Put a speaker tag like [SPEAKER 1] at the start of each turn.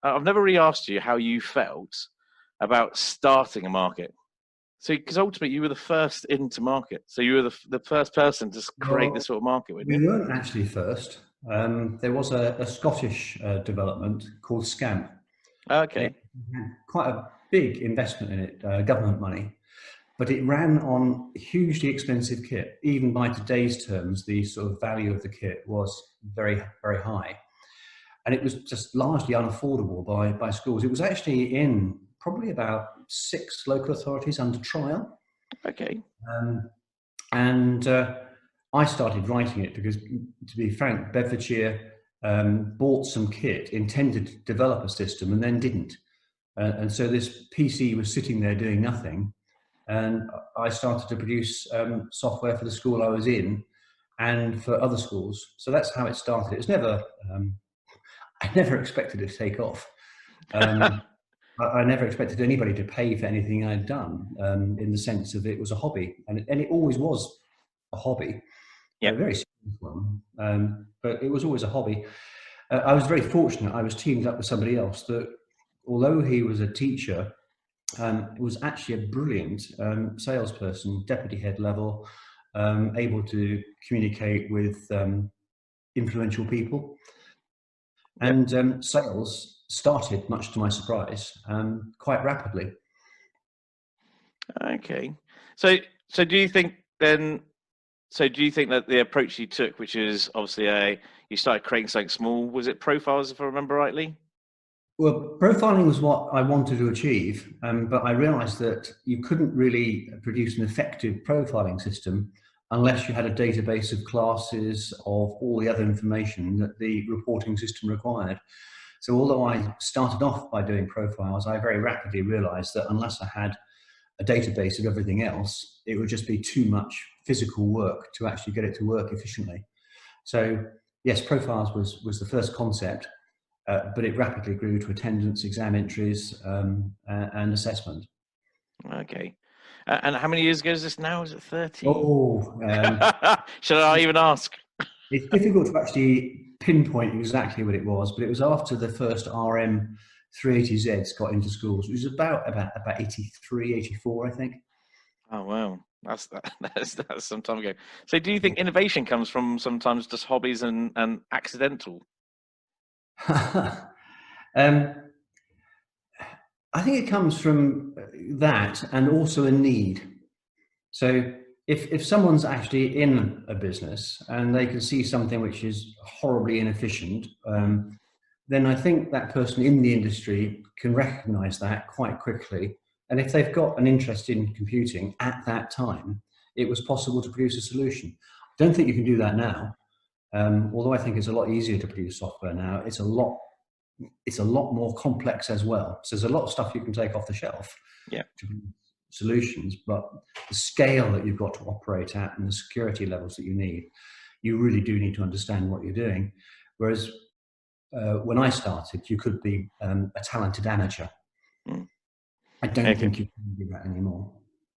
[SPEAKER 1] I've never really asked you how you felt about starting a market. So, because ultimately you were the first into market, so you were the first person to create this
[SPEAKER 2] Well,
[SPEAKER 1] sort of market, weren't you?
[SPEAKER 2] we weren't actually first. There was a Scottish development called Scamp. It
[SPEAKER 1] Okay.
[SPEAKER 2] had quite a big investment in it, government money, but it ran on hugely expensive kit. Even by today's terms, the sort of value of the kit was very, very high. And it was just largely unaffordable by schools. It was actually in probably about 6 local authorities under trial.
[SPEAKER 1] Okay.
[SPEAKER 2] Um, and I started writing it because, to be frank, Bedfordshire bought some kit, intended to develop a system, and then didn't. And so this PC was sitting there doing nothing. And I started to produce software for the school I was in and for other schools. So that's how it started. It was never, I never expected it to take off. Um, I never expected anybody to pay for anything I'd done, in the sense of it was a hobby. And it always was a hobby, a
[SPEAKER 1] Yep.
[SPEAKER 2] very serious one, but it was always a hobby. I was very fortunate. I was teamed up with somebody else that, although he was a teacher, was actually a brilliant salesperson, deputy head level, able to communicate with influential people.
[SPEAKER 1] Yep.
[SPEAKER 2] And sales started, much to my surprise, quite rapidly.
[SPEAKER 1] Okay. So, so do you think then? So, do you think that the approach you took, which is obviously you started creating something small, was it profiles, if I remember rightly?
[SPEAKER 2] Well, profiling was what I wanted to achieve, but I realized that you couldn't really produce an effective profiling system unless you had a database of classes of all the other information that the reporting system required. So although I started off by doing profiles, I very rapidly realized that unless I had a database of everything else, it would just be too much physical work to actually get it to work efficiently. So yes, profiles was the first concept, but it rapidly grew to attendance, exam entries, and assessment.
[SPEAKER 1] Okay. And how many years ago is this now? Is it 30?
[SPEAKER 2] Oh,
[SPEAKER 1] Should I even ask?
[SPEAKER 2] it's difficult to actually pinpoint exactly what it was, but it was after the first RM 380Zs got into schools. It was about 83, 84, I think.
[SPEAKER 1] Oh wow, that's some time ago. So, do you think innovation comes from sometimes just hobbies and accidental?
[SPEAKER 2] um, I think it comes from that and also a need. So if someone's actually in a business and they can see something which is horribly inefficient,
[SPEAKER 1] Mm.
[SPEAKER 2] then I think that person in the industry can recognize that quite quickly. And if they've got an interest in computing at that time, it was possible to produce a solution. I don't think you can do that now. Although I think it's a lot easier to produce software now, it's a lot more complex as well. So there's a lot of stuff you can take off the shelf
[SPEAKER 1] Yeah.
[SPEAKER 2] to produce solutions, but the scale that you've got to operate at and the security levels that you need, you really do need to understand what you're doing. Whereas when I started, you could be a talented amateur.
[SPEAKER 1] Mm.
[SPEAKER 2] I don't
[SPEAKER 1] Okay.
[SPEAKER 2] think you can do that anymore.